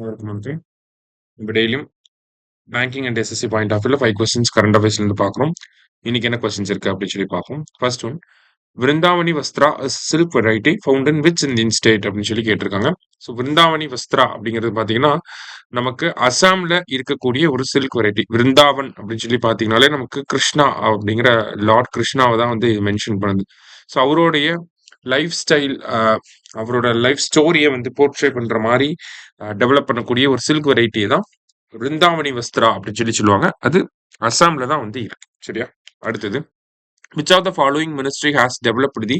அவருக்கு நன்றி. இப்போ டெய்லியும் banking and SSC point of வியூல 5 கொஸ்டின்ஸ் கரண்ட் அஃபேர்ஸ்லேருந்து பார்க்குறோம். இன்னைக்கு என்ன கொஸ்டின்ஸ் இருக்கு அப்படின்னு சொல்லி பார்ப்போம். First one, Vrindavani Vastra silk variety found in which Indian state அப்படின்னு சொல்லி கேட்டிருக்காங்க. ஸோ விருந்தாவனி வஸ்திரா அப்படிங்கிறது பார்த்தீங்கன்னா நமக்கு அசாம்ல இருக்கக்கூடிய ஒரு சில்க் வெரைட்டி. விருந்தாவன் அப்படின்னு சொல்லி பார்த்தீங்கனாலே நமக்கு கிருஷ்ணா அப்படிங்கிற லார்ட் கிருஷ்ணாவை தான் வந்து மென்ஷன் பண்ணுது. ஸோ அவருடைய லைஃப் ஸ்டைல், அவரோட லைஃப் ஸ்டோரியை வந்து போர்ட்ரே பண்ற மாதிரி டெவலப் பண்ணக்கூடிய ஒரு சில்க் வெரைட்டியை தான் விருந்தாவனி வஸ்திரா அப்படின்னு சொல்லி சொல்லுவாங்க. அது அசாம்ல தான் வந்து இருக்கு. சரியா? அடுத்தது, which of the following ministry has developed the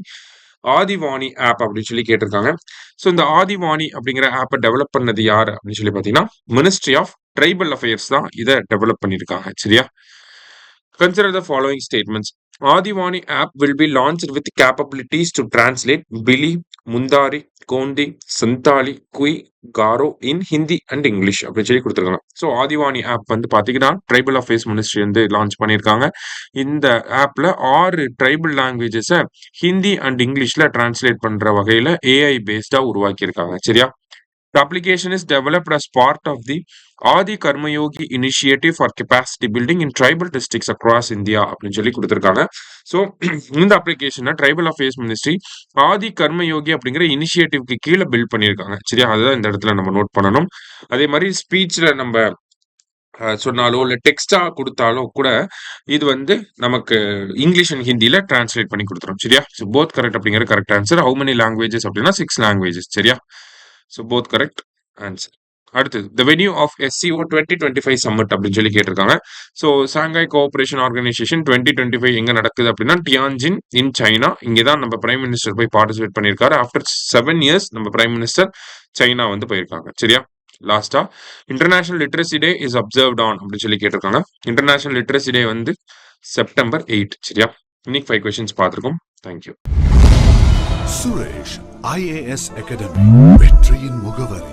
Adi Vaani app அப்படின்னு சொல்லி கேட்டிருக்காங்க. ஸோ இந்த ஆதிவாணி அப்படிங்கிற ஆப்பை டெவலப் பண்ணது யார் அப்படின்னு சொல்லி பார்த்தீங்கன்னா மினிஸ்ட்ரி ஆஃப் ட்ரைபல் அஃபேர்ஸ் தான் இதை டெவலப் பண்ணியிருக்காங்க. சரியா? Consider the following statements. Adivani app will be launched with capabilities to translate Bili, Mundari, Gondi, Santali, Kui, Garo in Hindi and English அப்படின்னு சொல்லி கொடுத்துருக்காங்க. ஸோ ஆதிவாணி ஆப் வந்து பார்த்தீங்கன்னா ட்ரைபல் அஃபேர்ஸ் மினிஸ்ட்ரி வந்து லான்ச் பண்ணியிருக்காங்க. இந்த ஆப்ல 6 ட்ரைபல் லாங்குவேஜஸை ஹிந்தி அண்ட் இங்கிலீஷ்ல டிரான்ஸ்லேட் பண்ற வகையில ஏஐ பேஸ்டா உருவாக்கியிருக்காங்க. சரியா? The application is developed as part of the Adi Karmayogi initiative for capacity building in tribal districts across India அப்படின்னு சொல்லி கொடுத்துருக்காங்க. ஸோ இந்த அப்ளிகேஷனை ட்ரைபல் அஃபேர்ஸ் மினிஸ்ட்ரி ஆதி கர்மயோகி அப்படிங்கிற இனிஷியேட்டிவ்க்கு கீழே பில்ட் பண்ணியிருக்காங்க. சரியா? அதுதான் இந்த இடத்துல நம்ம நோட் பண்ணணும். அதே மாதிரி ஸ்பீச்ல நம்ம சொன்னாலோ இல்லை டெக்ஸ்டா கொடுத்தாலோ கூட இது வந்து நமக்கு இங்கிலீஷ் அண்ட் ஹிந்தியில டிரான்ஸ்லேட் பண்ணி கொடுத்துரும். சரியா? ஸோ போத் கரெக்ட் அப்படிங்கிற correct answer. How many languages அப்படின்னா 6 லாங்குவேஜஸ். சரியா? So both correct answer. அடுத்தது, the venue of SCO 2025 summit அப்படின்னு சொல்லி கேட்டிருக்காங்க. ஸோ சாங்காய் கோஆபரேஷன் ஆர்கனைசேஷன் 2025 எங்க நடக்குது அப்படின்னா டியான்ஜின் இன் சைனா. இங்கே தான் நம்ம பிரைம் மினிஸ்டர் போய் பார்ட்டிசிபேட் பண்ணியிருக்காரு. ஆஃப்டர் 7 இயர்ஸ் நம்ம பிரைம் மினிஸ்டர் சைனா வந்து போயிருக்காங்க. சரியா? லாஸ்டா, international literacy day is observed on அப்படின்னு சொல்லி கேட்டிருக்காங்க. இன்டர்நேஷனல் லிட்ரஸி டே வந்து செப்டம்பர் 8. சரியா? இன்னைக்கு 5 கொஸ்டின்ஸ் பார்த்துருக்கோம். தேங்க்யூ. சுரேஷ் IAS அகாடமி, வெற்றியின் முகவரி.